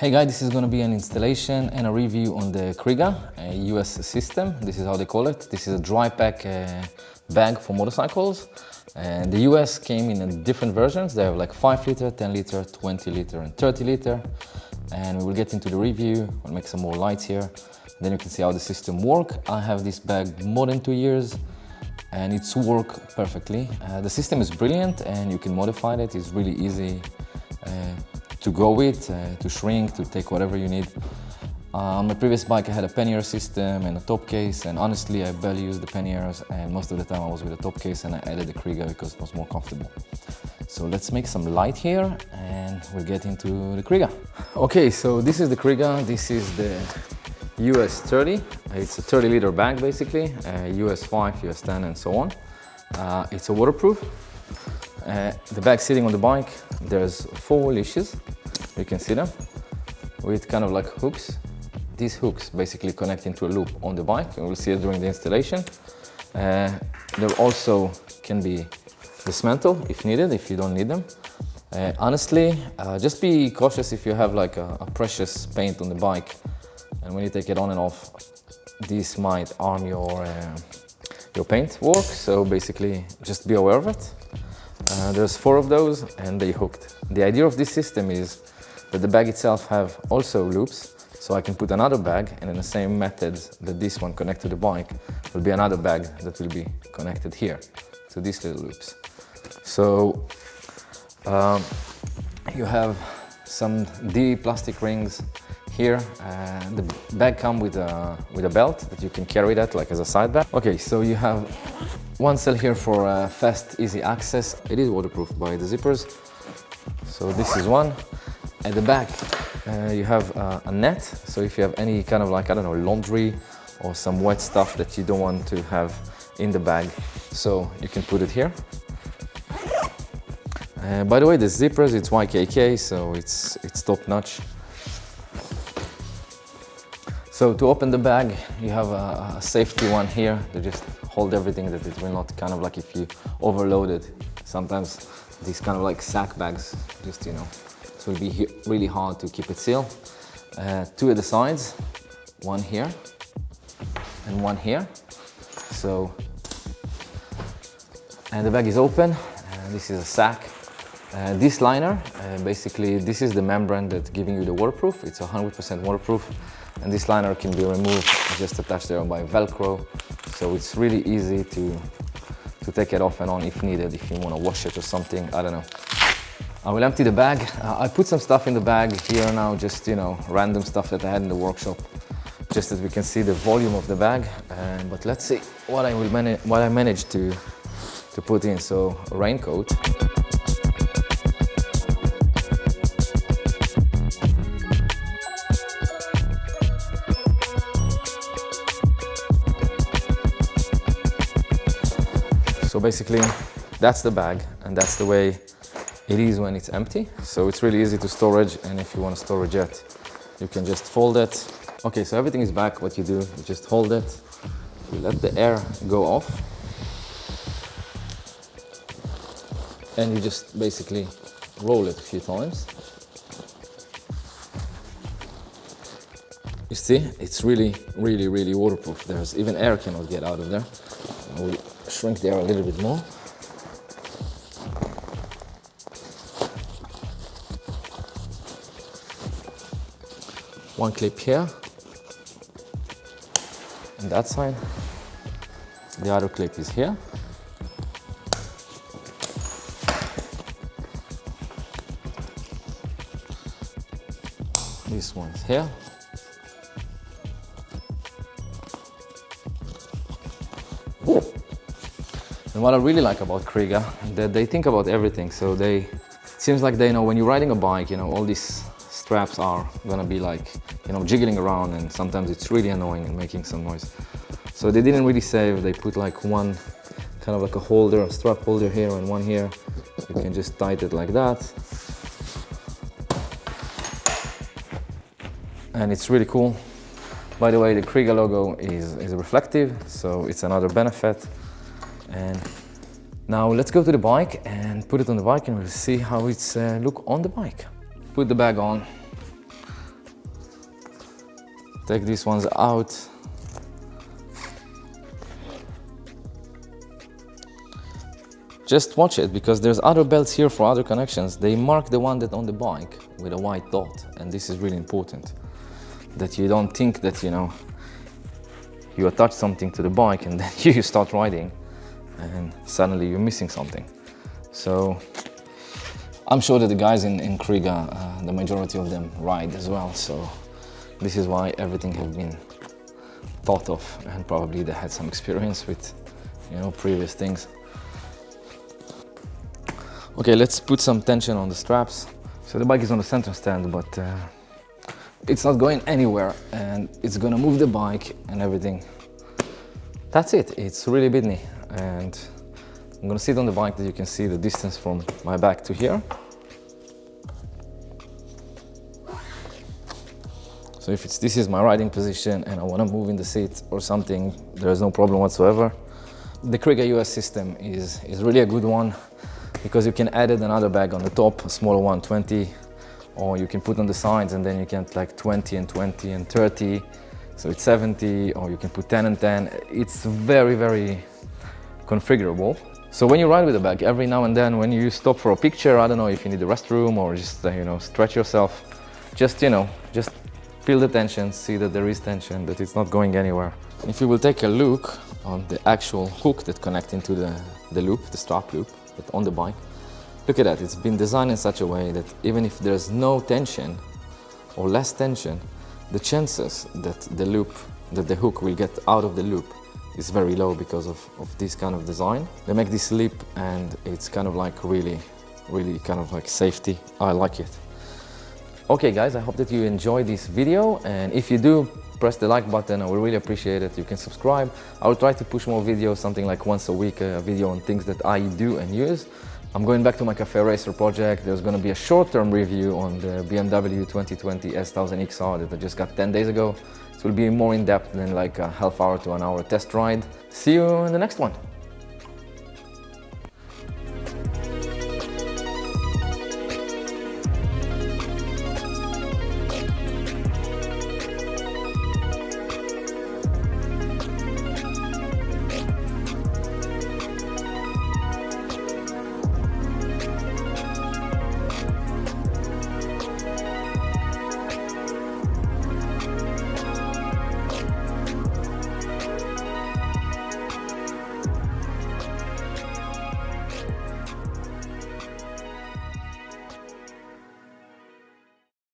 Hey guys, this is going to be an installation and a review on the Kriega US system. This is how they call it. This is a dry pack bag for motorcycles. And the US came in different versions. They have like 5 liter, 10 liter, 20 liter and 30 liter. And we will get into the review. I'll make some more lights here. Then you can see how the system works. I have this bag more than 2 years and it's worked perfectly. The system is brilliant and you can modify it. It's really easy to go with, to shrink, to take whatever you need. On my previous bike I had a pannier system and a top case, and honestly I barely used the panniers, and most of the time I was with a top case, and I added the Kriega because it was more comfortable. So let's make some light here and we'll get into the Kriega. Okay, so this is the Kriega. This is the US30. It's a 30 liter bag basically, US5, US10 and so on. It's a waterproof. The bag sitting on the bike, there's 4 leashes, you can see them, with kind of like hooks. These hooks basically connect into a loop on the bike, and we'll see it during the installation. There also can be dismantled if needed, if you don't need them. Honestly, just be cautious if you have like a precious paint on the bike, and when you take it on and off, this might harm your paint work, so basically just be aware of it. There's 4 of those and they hooked. The idea of this system is that the bag itself have also loops, so I can put another bag, and in the same methods that this one connect to the bike, will be another bag that will be connected here to these little loops. So you have some D plastic rings here. The bag comes with a belt that you can carry that like as a side bag. Okay, so you have one cell here for fast, easy access. It is waterproof by the zippers. So this is one. At the back, you have a net. So if you have any kind of like, I don't know, laundry or some wet stuff that you don't want to have in the bag, so you can put it here. By the way, the zippers, it's YKK, so it's top notch. So to open the bag, you have a safety one here to just hold everything, that it will not kind of like, if you overload it, sometimes these kind of like sack bags, just, you know, it will be really hard to keep it sealed. 2 at the sides, one here and one here. So, and the bag is open. This is a sack. This liner, basically this is the membrane that's giving you the waterproof. It's 100% waterproof. And this liner can be removed, just attached there by Velcro. So it's really easy to take it off and on if needed, if you want to wash it or something, I don't know. I will empty the bag. I put some stuff in the bag here now, just, you know, random stuff that I had in the workshop, just that we can see the volume of the bag. But let's see what I managed to put in. So a raincoat. So basically, that's the bag, and that's the way it is when it's empty. So it's really easy to storage, and if you want to storage it, you can just fold it. Okay, so everything is back. What you do, you just hold it, you let the air go off, and you just basically roll it a few times. You see, it's really, really, really waterproof. There's even air cannot get out of there. I will shrink the air a little bit more. One clip here, and that side. The other clip is here. This one's here. And what I really like about Kriega, that they think about everything. So it seems like they know when you're riding a bike, you know, all these straps are gonna be like, you know, jiggling around, and sometimes it's really annoying and making some noise. So they didn't really save. They put like one kind of like a holder, a strap holder here and one here. You can just tighten it like that. And it's really cool. By the way, the Kriega logo is reflective, so it's another benefit. And now let's go to the bike and put it on the bike, and we'll see how it's look on the bike. Put the bag on. take these ones out. Just watch it, because there's other belts here for other connections. They mark the one that's on the bike with a white dot, and this is really important, that you don't think that, you know, you attach something to the bike and then you start riding and suddenly you're missing something. So I'm sure that the guys in Kriega, the majority of them ride as well, so this is why everything has been thought of, and probably they had some experience with, you know, previous things. Okay, let's put some tension on the straps. So the bike is on the center stand, but it's not going anywhere, and it's gonna move the bike and everything. That's it, it's really bitney, and I'm gonna sit on the bike that you can see the distance from my back to here. So if this is my riding position and I wanna move in the seat or something, there is no problem whatsoever. The Kriega US system is really a good one, because you can add another bag on the top, a smaller one, 20, or you can put on the sides and then you can like 20 and 20 and 30, so it's 70, or you can put 10 and 10. It's very, very configurable. So when you ride with the bag, every now and then when you stop for a picture, I don't know if you need the restroom or just, you know, stretch yourself, just, you know, just feel the tension, see that there is tension, that it's not going anywhere. If you will take a look on the actual hook that connects into the loop, the strap loop, on the bike, look at that. It's been designed in such a way that even if there's no tension or less tension, the chances that the hook will get out of the loop is very low because of this kind of design. They make this lip, and it's kind of like really kind of like safety. I like it. Okay guys, I hope that you enjoyed this video, and if you do, press the like button. I would really appreciate it. You can subscribe. I will try to push more videos, something like once a week, a video on things that I do and use. I'm going back to my Cafe Racer project. There's going to be a short-term review on the BMW 2020 S1000 XR that I just got 10 days ago. It will be more in-depth than like a half hour to an hour test ride. See you in the next one.